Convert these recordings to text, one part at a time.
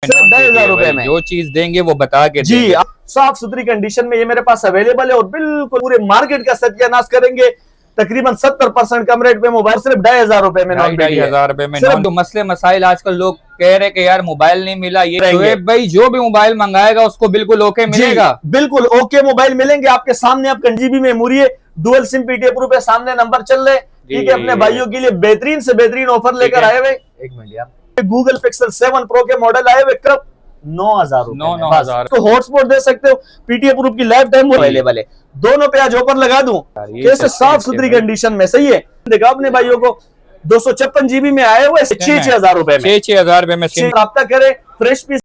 सिर्फ 10,000 रुपए में जो चीज देंगे वो बता के जी देंगे। साफ सुथरी कंडीशन में ये मेरे पास अवेलेबल है और बिल्कुल पूरे मार्केट का सत्यानाश करेंगे। तकरीबन 70% कम रेट पे मोबाइल सिर्फ 2,500 रुपए में, 2,500 रुपए में। सिर्फ तो मसले मसाइल आजकल लोग कह रहे कि यार मोबाइल नहीं मिला, ये रहेंगे। शोएब भाई जो भी मोबाइल मंगाएगा उसको बिल्कुल ओके मिलेगा। बिल्कुल ओके मोबाइल मिलेंगे आपके सामने। आप जीबी मेमोरी है, डुअल सिम पीटीए प्रूफ है, सामने नंबर चल रहे। ठीक है, अपने भाइयों के लिए बेहतरीन से बेहतरीन ऑफर लेकर आए हुए। एक मिनट यार, गूगल पिक्सल 7 प्रो के मॉडल आए हुए कब 9,000 9,000 तो हॉटस्पॉट दे सकते हो। पीटीए प्रूफ की लाइफ टाइम अवेलेबल है। दोनों पे आज ऑफर लगा दूं कैसे साफ सुथरी कंडीशन में। सही है, देखा अपने भाइयों को 256 जीबी में आए हुए 6,000 रुपए में, 6,000 रुपए में रब्ता करे फ्रेश पीस।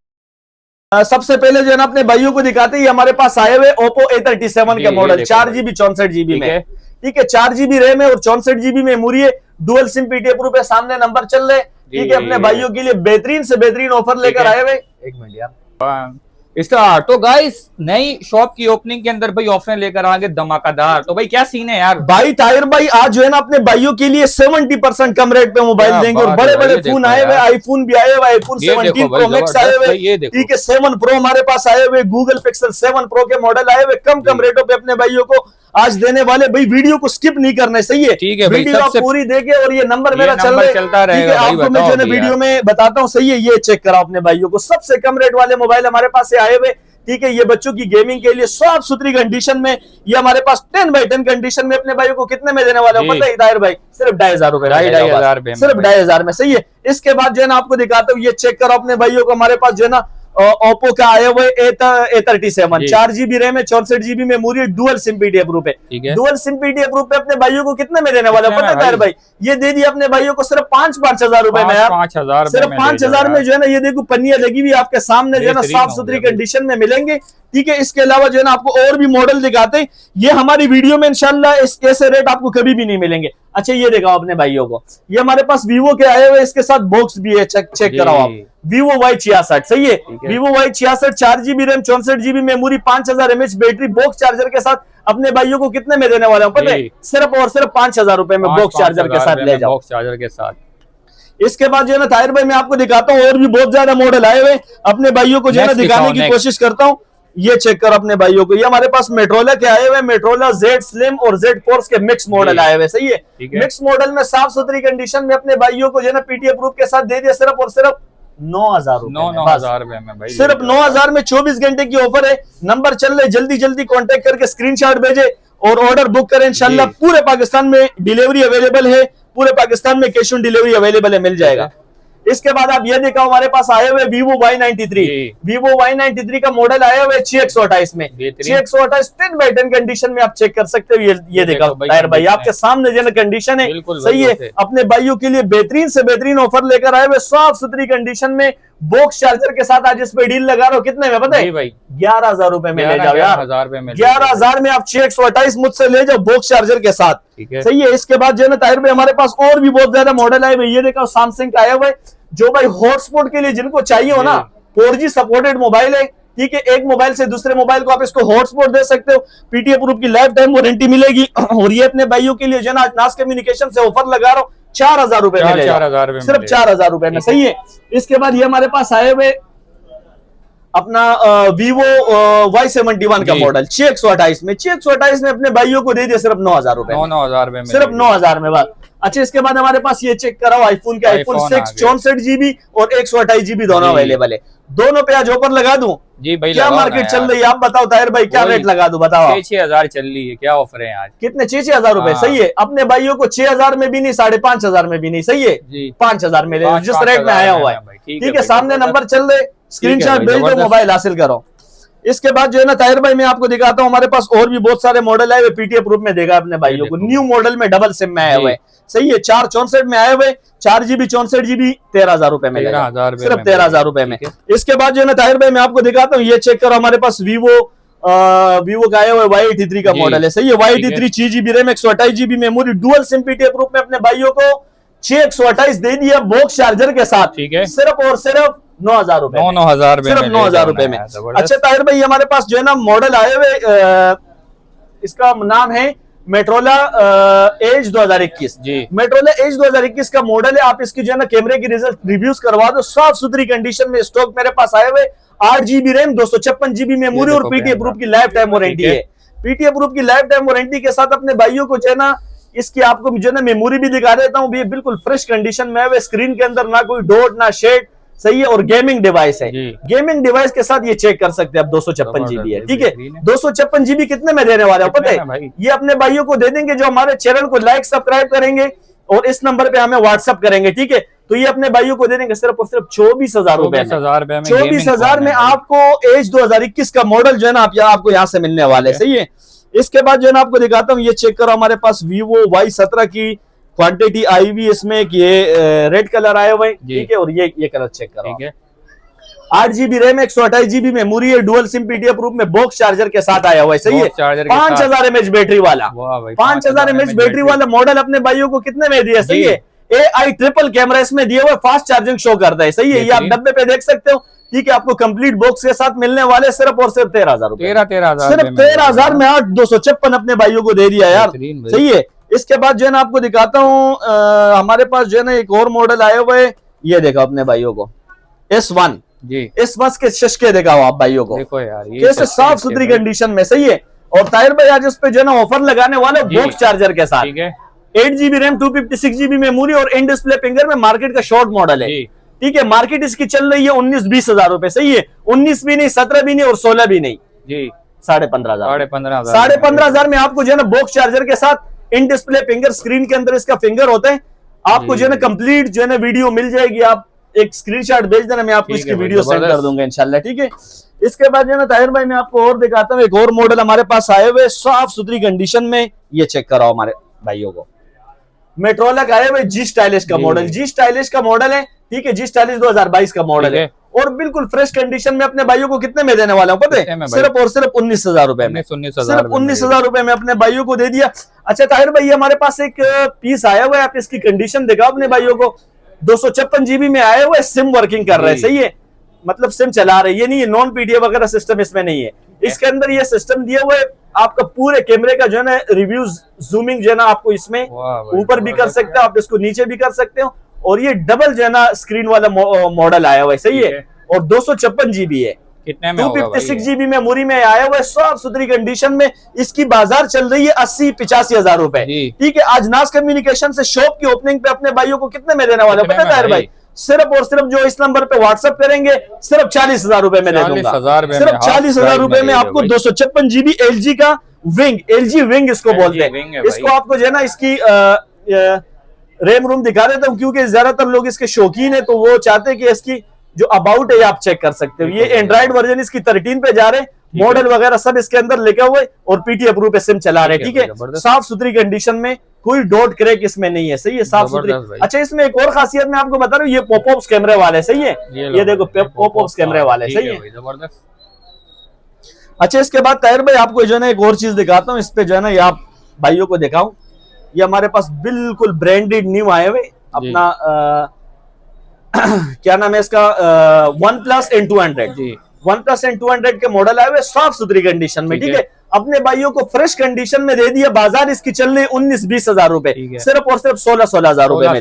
सबसे पहले जो है ना अपने भाइयों को दिखाते ही हमारे पास आए हुए ओप्पो A37 के मॉडल 4GB 64GB में। ठीक है, 4GB रैम है और 64GB मेमोरी है, डुअल सिम पीटीए प्रूफ है, सामने नंबर चल रहे। ठीक है, अपने भाइयों के लिए बेहतरीन से बेहतरीन ऑफर लेकर आए हुए। एक मिनट यार, इसका तो गाइस नई शॉप की ओपनिंग के अंदर भाई ऑफर लेकर आगे धमाकेदार। तो भाई क्या सीन है यार भाई ताहिर भाई, आज जो है ना अपने भाइयों के लिए 70% कम रेट पे मोबाइल देंगे और बड़े बड़े फोन आए हुए। आईफोन भी आए हुए, आईफोन 17 प्रो मैक्स आए हुए। ठीक है, 7 प्रो हमारे पास आए हुए, गूगल पिक्सल 7 प्रो के मॉडल आए हुए कम रेटों पे अपने भाइयों को आज देने वाले। भाई वीडियो को स्किप नहीं करना है। सही है, ठीक है, वीडियो आप पूरी देखे और ये नंबर मेरा चलता रहेगा। आपको मैं जो है वीडियो में बताता हूँ। सही है, ये चेक करा अपने भाइयों को, सबसे कम रेट वाले मोबाइल हमारे पास से आए हुए। ठीक है, ये बच्चों की गेमिंग के लिए साफ सुथरी कंडीशन में, ये हमारे पास 10x10 कंडीशन में अपने भाइयों को कितने में देने वाले हो पता है ताहिर भाई? सिर्फ 2,500 रुपए, 2,500 रुपए, सिर्फ 2,500 में। सही है, इसके बाद जो है ना आपको दिखाता हूँ, ये चेक करो अपने भाइयों को। हमारे पास जो है ना ओप्पो का आया हुआ A37 4GB रैम है, 64GB memory, dual SIM PTA proof है। डुअल सिम पीटीए प्रूफ पे अपने भाइयों को कितने में देने वाले हो पता है ताहिर भाई? ये दे दिया अपने भाइयों को सिर्फ 5,000 रुपए में यार। 5,000 सिर्फ 5,000 में जो है ना ये देखो पन्नियां लगी हुई आपके सामने जो है ना साफ सुथरी कंडीशन में मिलेंगे। ठीक है, इसके अलावा जो है ना आपको और भी मॉडल दिखाते हैं। ये हमारी वीडियो में इंशाल्लाह ऐसे रेट आपको कभी भी नहीं मिलेंगे। अच्छा ये देखो अपने भाइयों को, ये हमारे पास वीवो के आए हुए, इसके साथ बॉक्स भी है, चेक कराओ आप। वीवो Y66 सही है, Vivo Y66 4GB RAM 64GB memory 5,000 mAh battery box charger के साथ अपने भाइयों को कितने में देने वाले हो पता है? सिर्फ और सिर्फ 5,000 रुपए में बॉक्स चार्जर के साथ ले जाओ, बॉक्स चार्जर के साथ। इसके बाद जो है ना ताहिर भाई मैं आपको दिखाता हूँ और भी बहुत ज्यादा मॉडल आए हुए अपने भाइयों को जो है ना दिखाने की कोशिश करता हूँ। ये चेक कर अपने भाइयों को, ये हमारे पास मेट्रोला के आए हुए, मेट्रोला Z स्लिम और Z फोर्स के मिक्स मॉडल आए हुए। सही है, मिक्स मॉडल में साफ सुथरी कंडीशन में अपने भाइयों को जो है ना पीटीए प्रूफ के साथ दे दिया सिर्फ और सिर्फ 9,000 रुपए में भाई, सिर्फ 9,000 में 24 घंटे की ऑफर है। नंबर चल रहे, जल्दी जल्दी कांटेक्ट करके स्क्रीनशॉट भेजे और ऑर्डर बुक करें। इंशाल्लाह पूरे पाकिस्तान में डिलीवरी अवेलेबल है, पूरे पाकिस्तान में कैश ऑन डिलीवरी अवेलेबल है, मिल जाएगा। इसके बाद आप ये देखो हमारे पास आए हुए Vivo Y93, Vivo Y93 का मॉडल आया हुआ है 628 में, 628 10x10 कंडीशन में आप चेक कर सकते हो। ये देखो ताहिर भाई आपके सामने जो कंडीशन है। सही है, अपने भाइयों के लिए बेहतरीन से बेहतरीन ऑफर लेकर आए हुए साफ सुथरी कंडीशन में बॉक्स चार्जर के साथ। आज इस पे डील लगा रहा हूं कितने में पता है? 11,000 रुपए में ले जाओ यार, 11,000 में आप 628 मुझसे ले जाओ बॉक्स चार्जर के साथ। सही है, इसके बाद जो है ना ताहिर भाई हमारे पास और भी बहुत ज्यादा मॉडल आए हुए। ये देखो सैमसंग का आया हुआ है, जो भाई हॉटस्पॉट के लिए जिनको चाहिए हो ना, 4G सपोर्टेड मोबाइल है। ठीक है, एक मोबाइल से दूसरे मोबाइल को आप इसको हॉटस्पॉट दे सकते हो, पीटीए प्रूफ की लाइफ टाइम वारंटी मिलेगी। और ये अपने भाइयों के लिए जो है ना नास कम्युनिकेशन से ऑफर लगा रहा हूँ 4,000 रुपए में, सिर्फ 4,000 रुपए में। सही है, इसके बाद ये हमारे पास आए हुए अपना Vivo Y71 का मॉडल 628 में, 628 में अपने भाइयों को दे दिया सिर्फ 9,000 रुपए, 9,000 में, सिर्फ 9,000 में बात। अच्छा इसके बाद हमारे पास ये चेक कराओ आईफोन के, आईफोन 6 64GB और 128GB दोनों अवेलेबल है। दोनों पे आज ऑफर लगा दूं जी भाई? क्या मार्केट चल रही है आप बताओ ताहिर भाई, क्या रेट लगा दूं बताओ? 6,000 चल रही है, क्या ऑफर है आज? कितने? 6,000 रुपए। सही है, अपने भाइयों को 6,000 में भी नहीं, 5,500 में भी नहीं। सही है, 5,000 में जिस रेट में आया हुआ है। ठीक है, सामने नंबर चल रहे, स्क्रीनशॉट भेज दो, मोबाइल हासिल करो। इसके बाद जो है ना ताहिर भाई मैं आपको दिखाता हूँ, हमारे पास और भी बहुत सारे मॉडल आए हुए पीटीए प्रूफ में देगा अपने भाइयों को। न्यू मॉडल में डबल सिम में आए हुए। सही है, 464 में आए हुए, 4GB 64GB 13,000 रुपए में, सिर्फ 13,000 रुपए में। इसके बाद जो है ना ताहिर भाई मैं आपको दिखाता हूँ, ये चेक करो हमारे पास वीवो का आया हुआ Y83 का मॉडल है। सही है, Y83 6GB RAM 128GB memory dual SIM PTA proof में अपने भाइयों को 628 दे दिया बॉक्स चार्जर के साथ। ठीक है, सिर्फ और सिर्फ 9,000 रुपए, 9,000 सिर्फ 9,000 रुपए में। अच्छा ताहिर भाई हमारे पास जो है ना मॉडल आए हुए, इसका नाम है मेट्रोला एज 2021 जी। मेट्रोला एज 2021 का मॉडल है। आप इसकी जो है ना कैमरे की रिजल्ट रिव्यूज करवा दो, साफ सुथरी कंडीशन में स्टॉक मेरे पास आए हुए। 8 GB रैम, 256 GB मेमोरी और पीटीए प्रूफ की लाइफ टाइम वारंटी है। पीटीए प्रूफ की लाइफ टाइम वारंटी के साथ अपने भाइयों को जो है ना, इसकी आपको जो है ना मेमोरी भी दिखा देता हूँ, ये बिल्कुल फ्रेश कंडीशन में है। स्क्रीन के अंदर ना कोई डॉट ना शेड, सही है। और गेमिंग डिवाइस है, गेमिंग डिवाइस के साथ ये चेक कर सकते हैं आप। 256 GB है, ठीक है। 256 GB कितने में देने वाले हो पता है? ये अपने भाइयों को दे देंगे जो हमारे चैनल को लाइक सब्सक्राइब करेंगे और इस नंबर पे हमें व्हाट्सअप करेंगे, ठीक है। तो ये अपने भाइयों को दे देंगे सिर्फ और सिर्फ 24,000 रुपए में। 24,000 में आपको एज 2021 का मॉडल जो है ना आपको यहाँ से मिलने वाले, सही है। इसके बाद जो है ना आपको दिखाता हूँ, ये चेक करो, हमारे पास Vivo Y17 की क्वांटिटी आई हुई, इसमें ये रेड कलर आया हुआ है, ठीक है। और ये कलर चेक करो, ठीक है। 8 GB रैम, 128 GB मेमोरी है, डुअल सिम पीटीए प्रूफ में बॉक्स चार्जर के साथ आया हुआ है, सही है। 5000 mAh बैटरी वाला, 5000 mAh बैटरी वाला मॉडल अपने भाइयों को कितने में दिया, सही है। AI ट्रिपल कैमरा इसमें दिया हुआ है, फास्ट चार्जिंग शो करता है, सही है। ये आप डब्बे पे देख सकते हो, ठीक है। आपको कंप्लीट बॉक्स के साथ मिलने वाले सिर्फ और सिर्फ 13,000 रुपए, 13,000 सिर्फ 13,000 में 8,256 अपने भाइयों को दे दिया यार, सही है। इसके बाद जो है ना आपको दिखाता हूँ, हमारे पास जो है ना एक और मॉडल आया हुआ है, ये देखो अपने भाइयों को S1 जी। S1 के शशके दिखाओ आप भाइयों को, देखो यार कैसे साफ सुथरी कंडीशन में, सही है। और ताहिर भाई आज इस पे जो है ना ऑफर लगाने वाले बॉक्स चार्जर के साथ, ठीक है। 8 GB रैम, 256 GB मेमोरी और इन डिस्प्ले फिंगर में मार्केट का शॉर्ट मॉडल है, ठीक है। मार्केट इसकी चल रही है 19-20 हजार रुपए, सही है। 19 भी नहीं, 17 भी नहीं और 16 भी नहीं जी, 15,500 में आपको जो है ना बॉक्स चार्जर के साथ इन डिस्प्ले फिंगर, स्क्रीन के अंदर इसका फिंगर होता है। आपको जो है ना कंप्लीट जो है ना वीडियो मिल जाएगी। आप एक स्क्रीनशॉट भेज देना, मैं आपको इसकी वीडियो सेंड कर दूंगा इंशाल्लाह, ठीक है। इसके बाद जो है ना ताहिर भाई मैं आपको और दिखाता हूँ, एक और मॉडल हमारे पास आए हुए साफ सुथरी कंडीशन में, ये चेक कराओ हमारे भाइयों को। मेट्रोला का आया हुआ जी स्टाइलिश का मॉडल, जी स्टाइलिश का मॉडल है, ठीक है। जी स्टाइलिश 2022 का मॉडल है और बिल्कुल फ्रेश कंडीशन में अपने भाइयों को कितने में देने वाला हूँ पता है? सिर्फ और सिर्फ 19,000 रुपए में, सिर्फ 19,000 रुपए में अपने भाइयों को दे दिया। अच्छा ताहिर भाई हमारे पास एक पीस आया हुआ है, आप इसकी कंडीशन दिखाओ अपने भाइयों को। 256 GB में आया हुआ है, सिम वर्किंग कर रहा है, सही है। मतलब सिम चला रहे, ये नहीं है नॉन पीडीएफ वगैरह सिस्टम इसमें नहीं है। इसके अंदर ये सिस्टम दिया हुआ है, आपका पूरे कैमरे का जो है ना रिव्यू जूमिंग जो है ना आपको इसमें ऊपर भी कर सकते हो, आप इसको नीचे भी कर सकते हो। और ये डबल जो है ना स्क्रीन वाला मॉडल आया हुआ है, सही है। और 256 GB है, कितने में 256 GB मेमोरी में आया हुआ है, साफ सुथरी कंडीशन में। इसकी बाजार चल रही है 80-85 हजार रुपए, ठीक है। आज नाज कम्युनिकेशन से शॉप की ओपनिंग पे अपने भाइयों को कितने में देने वाले पता है ताहिर भाई? सिर्फ और सिर्फ जो इस नंबर पे व्हाट्सएप करेंगे सिर्फ 40,000 रुपए में दे दूंगा, सिर्फ 40,000 रुपए में आपको 256 GB LG का विंग, LG विंग इसको बोलते हैं। इसको आपको जो है ना इसकी रैम रूम दिखा देता हूँ, क्योंकि ज्यादातर लोग इसके शौकीन है, तो वो चाहते हैं कि इसकी जो अबाउट है आप चेक कर सकते हो। ये एंड्रॉइड वर्जन इसकी 13 पे जा रहे हैं, मॉडल वगैरह सब इसके अंदर लिखे हुए और पीटी अप्रूव पे सिम चला रहे, ठीक है। साफ सुथरी कंडीशन में, कोई डॉट क्रैक इसमें नहीं है, सही है, साफ सुथरी। अच्छा इसमें एक और खासियत मैं आपको बता रहा हूँ, ये पॉपअप्स कैमरे वाले, सही है। ये देखो पॉपअप्स कैमरे वाले, सही है, जबरदस्त। अच्छा इसके बाद ताहिर भाई आपको जो है ना एक और चीज दिखाता हूँ, इस पे जो है ना ये आप भाइयों को दिखाऊं। ये हमारे पास बिल्कुल ब्रांडेड न्यू आए हुए अपना क्या नाम है इसका, OnePlus N200 जी। OnePlus N200 के मॉडल आए हुए साफ सुथरी कंडीशन में, ठीक है। अपने भाइयों को फ्रेश कंडीशन में दे दिया। बाजार इसकी चल रही 19-20 हजार रुपए, सिर्फ और सिर्फ 16 हजार रुपए में,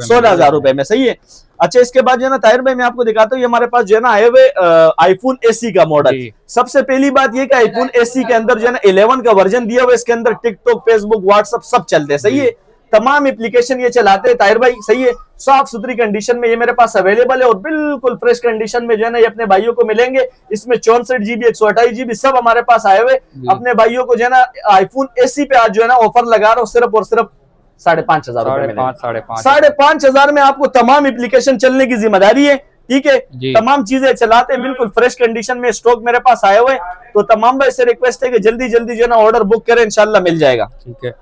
16,000 रुपए में, सही है। अच्छा इसके बाद जो है ना ताहिर भाई मैं आपको दिखाता हूँ, ये हमारे पास जो है ना आए हुए आईफोन SE का मॉडल। सबसे पहली बात ये कि आईफोन SE के अंदर जो है ना 11 का वर्जन दिया हुआ है। इसके अंदर टिकटॉक, फेसबुक, व्हाट्सएप सब चलते हैं, सही है। तमाम एप्लीकेशन ये चलाते हैं ताहिर भाई, सही है। साफ सुथरी कंडीशन में ये मेरे पास अवेलेबल है और बिल्कुल फ्रेश कंडीशन में जो है ना ये अपने भाइयों को मिलेंगे। इसमें 64 GB, 128 GB सब हमारे पास आए हुए। अपने भाइयों को जो है ना आईफोन SE पे आज जो है ना ऑफर लगा रहा हूँ, सिर्फ और सिर्फ 5,500 रुपए में, 5,500 में आपको तमाम एप्लीकेशन चलने की जिम्मेदारी है, ठीक है। तमाम चीजें चलाते हैं, बिल्कुल फ्रेश कंडीशन में स्टॉक मेरे पास आए हुए। तो तमाम भाई से रिक्वेस्ट है कि जल्दी जल्दी जो है ना ऑर्डर बुक करें, इंशाल्लाह मिल जाएगा, ठीक है।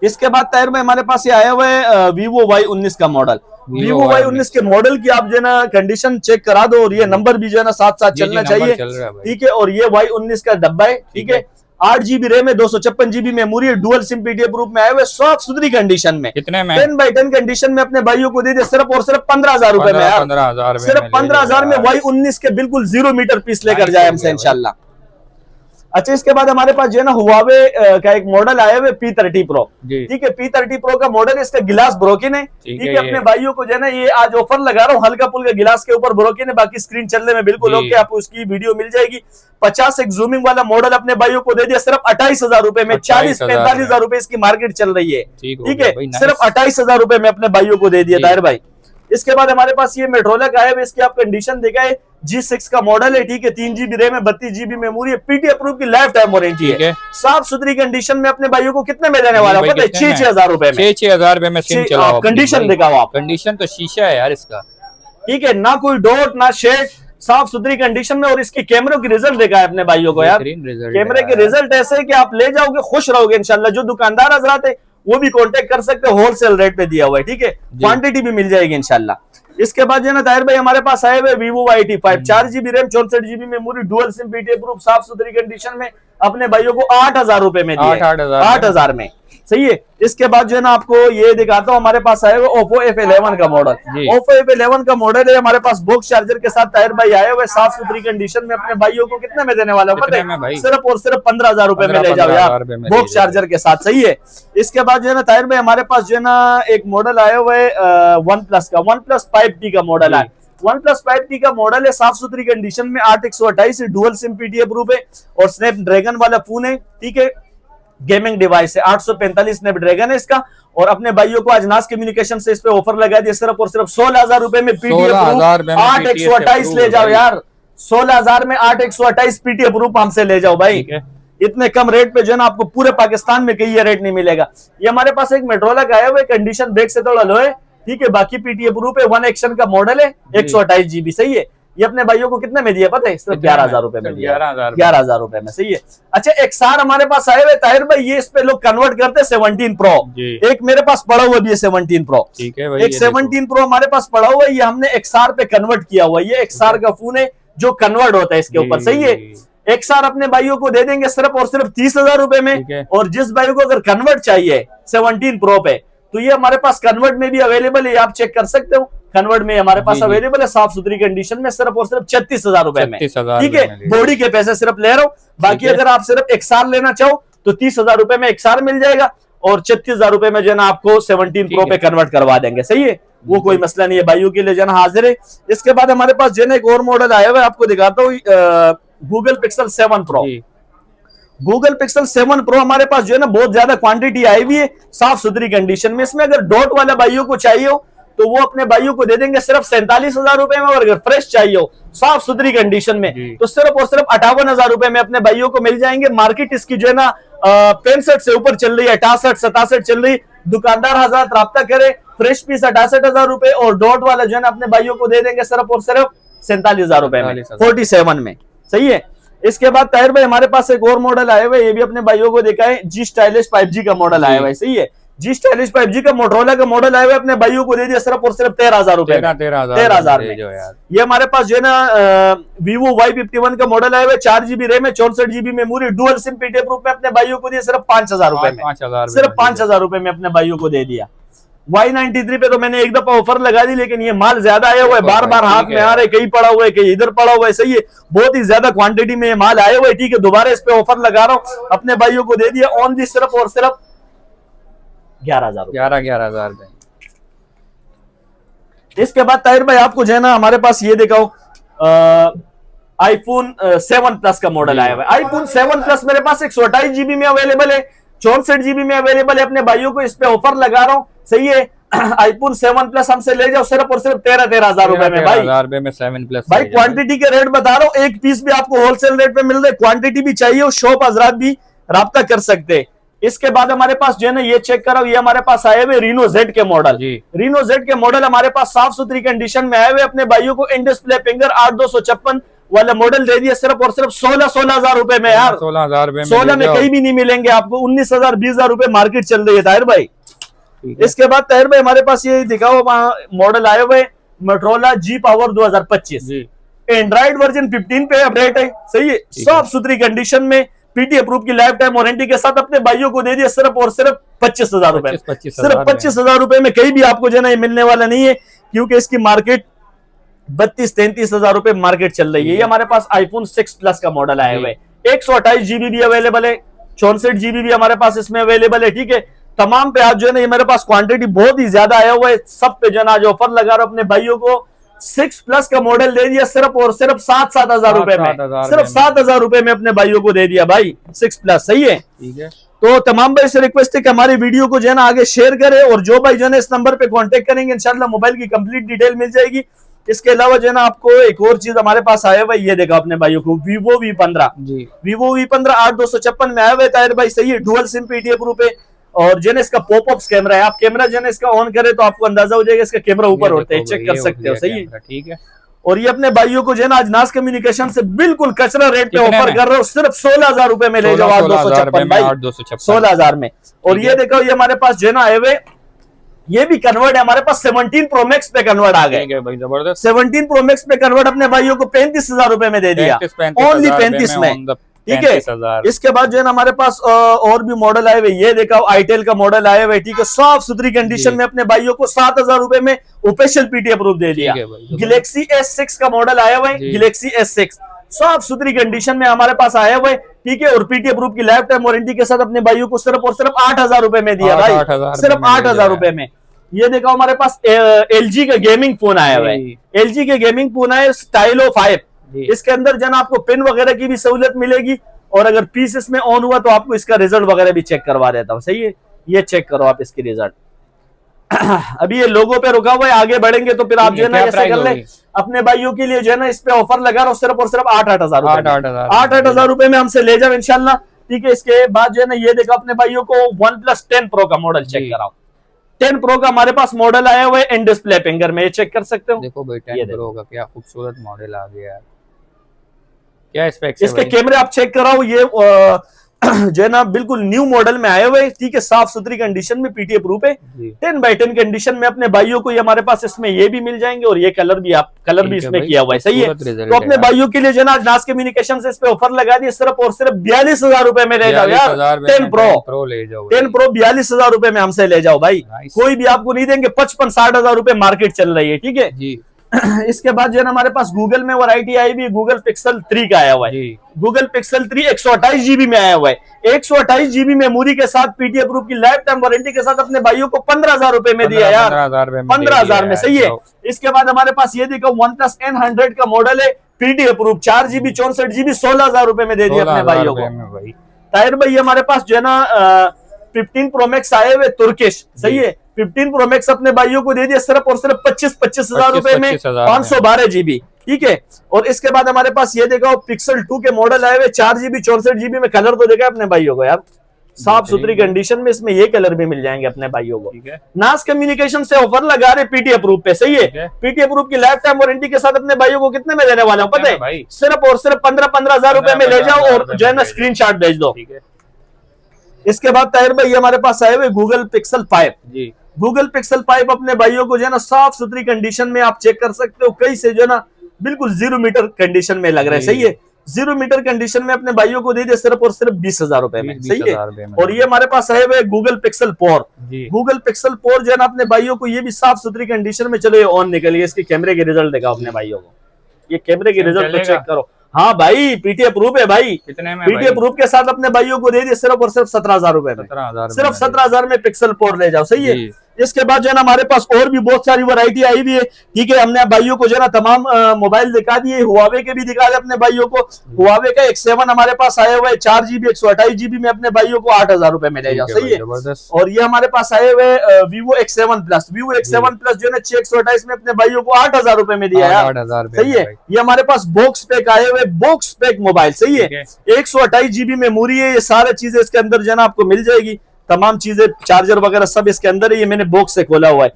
इसके बाद ताहिर में हमारे पास ये आया हुआ है Vivo Y19 का मॉडल। Vivo Y19 के मॉडल की आप जो है ना कंडीशन चेक करा दो और ये नंबर भी जो है ना साथ साथ चलना चाहिए, ठीक है। और ये Y19 का डब्बा है, ठीक है। 8 GB रैम है, 256 GB मेमोरी है, डुअल सिम पीडीएफ प्रूफ में आए हुए, साफ सुथरी कंडीशन में, कितने में 10x10 कंडीशन में अपने भाइयों को दे दे सिर्फ और सिर्फ 15,000 रुपए में यार, सिर्फ 15,000 में Y19 के बिल्कुल 0 मीटर पीस लेकर जाए हमसे इंशाल्लाह। अच्छा, इसके बाद हमारे पास जो है ना हुआवे का एक मॉडल आया हुआ है P30 Pro। ठीक है, P30 Pro का मॉडल है, इसका गिलास ब्रोकन है। ठीक है, अपने भाइयों को जो है ना ये आज ऑफर लगा रहा हूँ, हल्का पुल्का गिलास के ऊपर ब्रोकन है, बाकी स्क्रीन चलने में बिल्कुल ओके, आपको उसकी वीडियो मिल जाएगी। 50 एक जूमिंग वाला मॉडल अपने भाइयों को दे दिया सिर्फ 28,000 रुपए में। 40-45,000 रुपए इसकी मार्केट चल रही है। ठीक है, सिर्फ 28,000 रुपए में अपने भाइयों को दे दिया ताहिर भाई। इसके बाद हमारे पास ये मेट्रोला का है, इसकी आप कंडीशन देखा है, G6 का मॉडल है। ठीक है, 3 GB रैम है, 32 GB मेमोरी है, पीटी अप्रूव की लाइफ टाइम वारंटी है। साफ सुथरी कंडीशन में अपने भाइयों को कितने में देने वाला पता है? 6,000 रुपए में। 6,000 रुपए में सिम चलाओ। कंडीशन दिखाओ आप, कंडीशन तो शीशा है यार इसका। ठीक है, ना कोई डॉट ना शेड, साफ सुथरी कंडीशन में। और इसके कैमरों की रिजल्ट देखा है अपने भाइयों को यार, कैमरे के रिजल्ट ऐसे कि आप ले जाओगे खुश रहोगे इंशाल्लाह। जो दुकानदार हजरात है वो भी कांटेक्ट कर सकते हैं, होलसेल रेट पे दिया हुआ है। ठीक है, क्वांटिटी भी मिल जाएगी इंशाल्लाह। इसके बाद जो है ना ताहिर भाई हमारे पास आए हुए Vivo Y85, 4 GB RAM, 64 GB memory, dual SIM, PT proof, साफ सुथरी कंडीशन में अपने भाइयों को 8,000 रुपए में दिए। 8,000 में, सही है। इसके बाद जो है ना आपको ये दिखाता हूँ, हमारे पास आए हुए Oppo F11 का मॉडल। Oppo F11 का मॉडल है हमारे पास, बॉक्स चार्जर के साथ ताहिर भाई आए हुए, साफ सुथरी कंडीशन में। अपने भाइयों को कितने में देने वाला पता है? सिर्फ और सिर्फ 15,000 रुपए में ले जाओ यार, बॉक्स चार्जर के साथ, सही है। इसके बाद जो है ना ताहिर भाई हमारे पास जो है ना एक मॉडल आया हुआ है OnePlus का, OnePlus 5T का मॉडल है। OnePlus 5T का मॉडल है, साफ सुथरी कंडीशन में, 8/128 डुअल सिम, पीटी अप्रूव है और स्नैपड्रैगन वाला फोन है। ठीक है, गेमिंग डिवाइस है, 845 स्नैपड्रैगन है इसका। और अपने भाइयों को आज नाज कम्युनिकेशन से इस पे ऑफर लगा दिया सिर्फ और सिर्फ 16,000 रुपए में। पीटी अप्रूव 8/128 ले जाओ यार, 16,000 में 8/128 पीटी अप्रूव हमसे ले जाओ भाई। इतने कम रेट पे जो है ना आपको पूरे पाकिस्तान में कहीं ये रेट नहीं मिलेगा। ये हमारे पास एक मेट्रोला का है, वो कंडीशन देख से थोड़ा लो है। ठीक है, बाकी पीटी अप्रूव है, 1 एक्शन का मॉडल है, 128 GB, सही है। ये अपने भाइयों को कितने में दिया पता है? सिर्फ 11,000 रुपए में दिया, 11,000 रुपए में, सही है। अच्छा, एक सार हमारे पास आए हुए ताहिर भाई, ये इस पे लोग कन्वर्ट करते हैं 17 Pro। एक मेरे पास पड़ा हुआ भी है 17 Pro। ठीक है भाई, एक 17 Pro हमारे पास पड़ा हुआ है, ये हमने XR पे कन्वर्ट किया हुआ है। ये XR का फोन है जो कन्वर्ट होता है इसके ऊपर, सही है। XR अपने भाइयों को दे देंगे सिर्फ और सिर्फ 30,000 रुपए में। और जिस भाई को अगर कन्वर्ट चाहिए 17 Pro पे, तो ये हमारे पास कन्वर्ट में भी अवेलेबल है, आप चेक कर सकते हो। कन्वर्ट में हमारे पास अवेलेबल है, साफ सुथरी कंडीशन में, सिर्फ और सिर्फ 36,000 रुपए में। ठीक है, बॉडी के पैसे सिर्फ ले रहा हूँ, बाकी अगर आप सिर्फ XR लेना चाहो तो 30,000 रुपए में XR मिल जाएगा और 36,000 रुपए में जो है ना आपको 17 Pro पे कन्वर्ट करवा देंगे, सही है। वो कोई मसला नहीं है, भाइयों के लिए जो है ना हाजिर है। इसके बाद हमारे पास जो है ना एक और मॉडल आया हुआ है, आपको दिखाता हूँ, Google Pixel 7 Pro। Google Pixel 7 Pro हमारे पास जो है ना बहुत ज्यादा क्वांटिटी आई हुई है, साफ सुथरी कंडीशन में। इसमें अगर डॉट वाला भाइयों को चाहिए हो तो वो अपने भाइयों को दे देंगे सिर्फ 47,000 रुपए में। और अगर फ्रेश चाहिए हो साफ सुथरी कंडीशन में तो सिर्फ और सिर्फ 58,000 रुपए में अपने भाइयों को मिल जाएंगे। मार्केट इसकी जो है ना 65 से ऊपर चल रही है, 68-67 चल रही। दुकानदार हजरात राब्ता करे, फ्रेश पीस 68,000 रुपए और डॉट वाला जो है ना अपने भाइयों को दे देंगे सिर्फ और सिर्फ 47,000 रुपए में, 47 में, सही है। इसके बाद ताहिर भाई हमारे पास एक और मॉडल आया हुआ है, ये भी अपने भाइयों को देखा है, G Stylish 5G का मॉडल आया हुआ है, सही है। G Stylish 5G का मोटरोला का मॉडल आया हुआ है, अपने भाइयों को दे दिया सिर्फ और सिर्फ 13,000 रुपए, 13,000 में। ये हमारे पास जो है ना Vivo Y51 का मॉडल आया हुआ है, 4 GB रैम है, 64 GB memory, dual SIM, PT proof में अपने भाइयों को दिया सिर्फ 5,000 रुपए में, सिर्फ 5,000 रुपए में अपने भाइयों को दे दिया। Y93 पे तो मैंने एक दफा ऑफर लगा दी, लेकिन ये माल ज्यादा आया हुआ है, बार बार हाथ में आ रहे, कहीं पड़ा हुआ है, कहीं इधर पड़ा हुआ है, सही है। बहुत ही ज्यादा क्वांटिटी में ये माल आया हुआ है। ठीक है, दोबारा इस पे ऑफर लगा रहा हूँ, अपने भाइयों को दे दिया ओनली सिर्फ और सिर्फ 11,000 में। इसके बाद ताहिर भाई आपको जो है ना हमारे पास ये दिखाओ, iPhone 7 Plus का मॉडल आया हुआ है। iPhone 7 Plus मेरे पास 128 GB में अवेलेबल है, 64 GB में अवेलेबल है। अपने भाइयों को इस पे ऑफर लगा रहा हूँ, सही है। iPhone 7 Plus हमसे ले जाओ सिर्फ और सिर्फ 13,000 रुपए में भाई, 7 Plus भाई क्वांटिटी के रेट बता रहा हूँ, एक पीस भी आपको होलसेल रेट पे मिल रहा है। क्वांटिटी भी चाहिए और शॉप हजरात भी राब्ता कर सकते हैं। इसके बाद हमारे पास जो है ना ये चेक करो, ये हमारे पास आए हुए Reno Z के मॉडल, Reno Z के मॉडल हमारे पास साफ सुथरी कंडीशन में आए हुए। अपने भाइयों को इन डिस्प्ले फिंगर 8256 वाला मॉडल दे दिया सिर्फ और सिर्फ 16,000 रुपए में यार, 16 में कहीं भी नहीं मिलेंगे आपको। 19,000 20,000 रुपए मार्केट चल रही है ताहिर भाई। इसके बाद ताहिर भाई हमारे पास ये दिखाओ मॉडल आए हुए Motorola G Power 2025, Android version 15 पे अपडेट है, सही है। साफ सुथरी कंडीशन में, पीटी अप्रूव की लाइफ टाइम वारंटी के साथ अपने भाइयों को दे दिया सिर्फ और सिर्फ 25,000 रुपए, सिर्फ 25,000 रुपए में। कहीं भी आपको जो है ना ये मिलने वाला नहीं है, क्योंकि इसकी मार्केट 32-33,000 रुपए मार्केट चल रही है। ये हमारे पास iPhone 6 Plus का मॉडल आया हुआ है, 128 GB भी अवेलेबल है, 64 GB भी हमारे पास इसमें अवेलेबल है। ठीक है, तमाम पे आज जो है ना ये मेरे पास क्वांटिटी बहुत ही ज्यादा आया हुआ है, सब पे जो है ना आज ऑफर लगा रहा हूं अपने भाइयों को। 6+ का मॉडल दे दिया सिर्फ और सिर्फ 7-7 हजार रुपए में, सिर्फ 7 हजार रुपए में अपने भाइयों को दे दिया भाई 6+। सही है, ठीक है। तो तमाम भाई से रिक्वेस्ट है कि हमारी वीडियो को जो है ना आगे शेयर करें, और जो भाई जो है इस नंबर पे कांटेक्ट करेंगे इंशाल्लाह मोबाइल की कंप्लीट डिटेल मिल जाएगी। इसके अलावा जो है ना आपको एक और चीज हमारे पास आया हुआ, ये देखा अपने भाइयों को Vivo V15 जी, Vivo V15 8256 में आया हुआ है ताहिर भाई। सही है, डुअल सिम PTA प्रूफ है, और जो है इसका पॉपअप कैमरा है। आप कैमरा जो है इसका ऑन करें तो आपको अंदाजा हो जाएगा इसका कैमरा ऊपर होता है, चेक कर सकते हो। सही है, ठीक है। और ये अपने भाइयों को जो है ना आज नाज कम्युनिकेशन से बिल्कुल कचरा रेट पे ऑफर कर रहे हो, सिर्फ 16,000 रुपए में ले जाओ 8256 भाई, 16,000 में। और ये देखो ये हमारे पास जो है ना आए हुए, ये भी कन्वर्ट है हमारे पास 17 Pro Max पे कन्वर्ट आ गए भाई, जबरदस्त। 17 Pro Max पे कन्वर्ट अपने भाइयों को 35,000 रुपए में दे दिया, ओनली 35 में। ठीक है, इसके बाद जो है ना हमारे पास और भी मॉडल आए हुए, ये देखा आईटेल का मॉडल आया हुआ है। ठीक है, साफ सुथरी कंडीशन में अपने भाइयों को 7,000 रुपए में ऑफिशियल PTA प्रूफ दे दिया। गैलेक्सी S6 का मॉडल आया हुआ है, गैलेक्सी S6 साफ सुथरी कंडीशन में हमारे पास आया हुआ है। ठीक है, और PTA प्रूफ की लाइफ टाइम वारंटी के साथ अपने भाइयों को सिर्फ और सिर्फ 8,000 रुपए में दिया भाई, सिर्फ 8,000 रुपए में। ये देखा हमारे पास LG का गेमिंग फोन आया हुआ है, LG के गेमिंग फोन आया स्टाइलो 5। इसके अंदर जो है अभी पिन वगैरह की भी सहूलियत मिलेगी, और अगर पीस इसमें ऑन हुआ तो आपको इसका रिजल्ट वगैरह भी चेक करवा देता हूं। सही है, ये चेक करो आप इसकी रिजल्ट। अभी ये लोगों पे रुका हुआ है, आगे बढ़ेंगे तो फिर आप जो है ना ऐसे कर ले। अपने भाइयों के लिए जो है ना इस पे ऑफर लगा रहा हूं सिर्फ और सिर्फ 8,000 रुपए, 8,000 रुपए में हमसे ले जाओ इंशाल्लाह। ठीक है, इसके बाद जो है ना ये देखो अपने भाइयों को OnePlus 10 Pro का मॉडल चेक कराओ। 10 Pro का हमारे पास मॉडल आया हुआ है इन डिस्प्ले फिंगर में, ये चेक कर सकते हो। देखो भाई 10 Pro का क्या खूबसूरत मॉडल आ गया है, क्या स्पेक्स है इसके कैमरे आप चेक कराओ, ये जो है ना बिल्कुल न्यू मॉडल में आए हुए। ठीक है, साफ सुथरी कंडीशन में PTA प्रूफ है, 10x10 कंडीशन में अपने भाइयों को ये हमारे पास इसमें ये भी मिल जाएंगे, और ये कलर भी इसमें किया हुआ है। सही है, तो अपने भाइयों के लिए जो है ना नाज कम्युनिकेशन से इस पे ऑफर लगा दिए, सिर्फ और सिर्फ 42,000 रुपए में ले जाओ यार। 10 Pro ले जाओ, 10 Pro 42,000 रुपए में हमसे ले जाओ भाई, कोई भी आपको नहीं देंगे। 55-60,000 रुपए मार्केट चल रही है। ठीक है जी। इसके बाद जो है हमारे पास गूगल में वैरायटी आई भी, गूगल पिक्सल 3 का आया हुआ है। गूगल पिक्सल 3 128 GB में आया हुआ है, 128 GB मेमोरी के साथ PTA प्रूफ की लाइफ टाइम वारंटी के साथ अपने भाइयों को 15,000 रुपए में दिया यार, 15,000 में। सही है, इसके बाद हमारे पास ये देखो OnePlus N100 का मॉडल है, PTA प्रूफ 4GB 64GB 16,000 रुपए में दे दिया अपने भाइयों को। ताहिर भाई हमारे पास जो है ना 15 Pro Max आए हुए तुर्किश। सही है, 15 Pro Max अपने भाइयों को दे दिया सिर्फ और सिर्फ 25,000 रुपए में 512 GB। ठीक है, और इसके बाद हमारे पास ये देखो Pixel 2 के मॉडल आए हुए 4GB 64GB में। कलर तो देखा अपने भाइयों को यार, साफ सुथरी कंडीशन में इसमें ये कलर भी मिल जाएंगे अपने भाइयों को। नाज कम्युनिकेशन से ऑफर लगा रहे PTA प्रूफ पे। सही है, PTA प्रूफ की लाइफ टाइम वारंटी के साथ अपने भाइयों को कितने में देने वाले हो पता है, सिर्फ और सिर्फ 15,000 रुपए में ले जाओ, और जो है ना स्क्रीनशॉट भेज दो। इसके बाद ताहिर भाई हमारे पास आए हुए गूगल पिक्सल 5 जी। गूगल पिक्सल 5 अपने भाइयों को जो है ना साफ सुथरी कंडीशन में आप चेक कर सकते हो, कई से जो है ना बिल्कुल 0 मीटर कंडीशन में लग रहा है। सही है, 0 मीटर कंडीशन में अपने भाइयों को दे दिया सिर्फ और सिर्फ 20,000 रुपए में। सही है, और ये हमारे पास आए हुए गूगल पिक्सल 4। गूगल पिक्सल 4 जो है ना अपने भाइयों को ये भी साफ सुथरी कंडीशन में। चलो ये ऑन निकलिए, इसके कैमरे के रिजल्ट दिखाओ अपने भाइयों को, ये कैमरे के रिजल्ट चेक करो। हाँ भाई PTA प्रूफ है भाई, कितने में PTA प्रूफ के साथ अपने भाइयों को दे दिए सिर्फ और सिर्फ 17,000 रुपए में, सिर्फ 17,000 में पिक्सल 4 ले जाओ। सही है, इसके बाद जो है ना हमारे पास और भी बहुत सारी वैरायटी आई हुई है। ठीक है, हमने भाइयों को जो है ना तमाम मोबाइल दिखा दिए, हुआवे के भी दिखा दिए अपने भाइयों को। हुआवे का X7 हमारे पास आया हुआ है 4GB 128 GB में अपने भाइयों को 8,000 रुपए में ले जाओ। सही है, और ये हमारे पास आए हुए Vivo X7 Plus, Vivo X7 Plus जो है ना 6/128 में अपने भाइयों को 8,000 रुपए में दिया यार। सही है, ये हमारे पास बॉक्स पैक आए हुए, बॉक्स पैक मोबाइल। सही है, 128 GB मेमोरी है, ये सारी चीजें इसके अंदर जो है ना आपको मिल जाएगी, तमाम चीजें चार्जर वगैरह सब इसके अंदर है। ये मैंने बॉक्स से खोला हुआ है,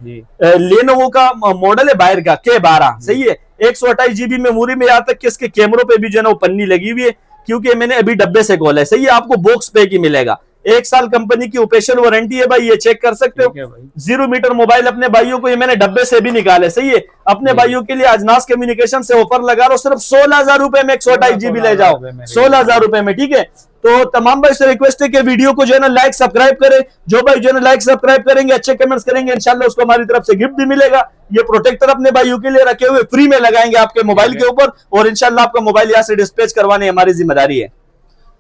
लेनोवो का मॉडल है बाहर का K12। सही है, 128 GB मेमोरी में, यहाँ तक कि इसके कैमरों पे भी जो है ना वो पन्नी लगी हुई है, क्योंकि मैंने अभी डब्बे से खोला है। सही है, आपको बॉक्स पैक ही मिलेगा, 1 साल कंपनी की ऑफिशियल वारंटी है भाई, ये चेक कर सकते हो। 0 मीटर मोबाइल अपने भाइयों को ये मैंने डब्बे से भी निकाले। सही है, अपने भाइयों के लिए अजनास कम्युनिकेशन से ऑफर लगा रहा हूं, सिर्फ 16,000 रुपए में 128 GB ले जाओ, 16,000 रुपए में। ठीक है, तो तमाम भाई से रिक्वेस्ट है कि वीडियो को जो है ना लाइक सब्सक्राइब करें। जो भाई जो है ना लाइक सब्सक्राइब करेंगे, अच्छे कमेंट्स करेंगे, इंशाल्लाह उसको हमारी तरफ से गिफ्ट भी मिलेगा। ये प्रोटेक्टर अपने भाइयों के लिए रखे हुए फ्री में लगाएंगे आपके मोबाइल के ऊपर, और इंशाल्लाह आपका मोबाइल यहाँ से डिस्पैच करवाने हमारी जिम्मेदारी है।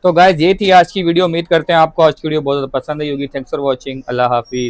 तो गाइस ये थी आज की वीडियो। उम्मीद करते हैं आपको आज की वीडियो बहुत ज्यादा पसंद आई होगी। Thanks for watching. Allah Hafiz.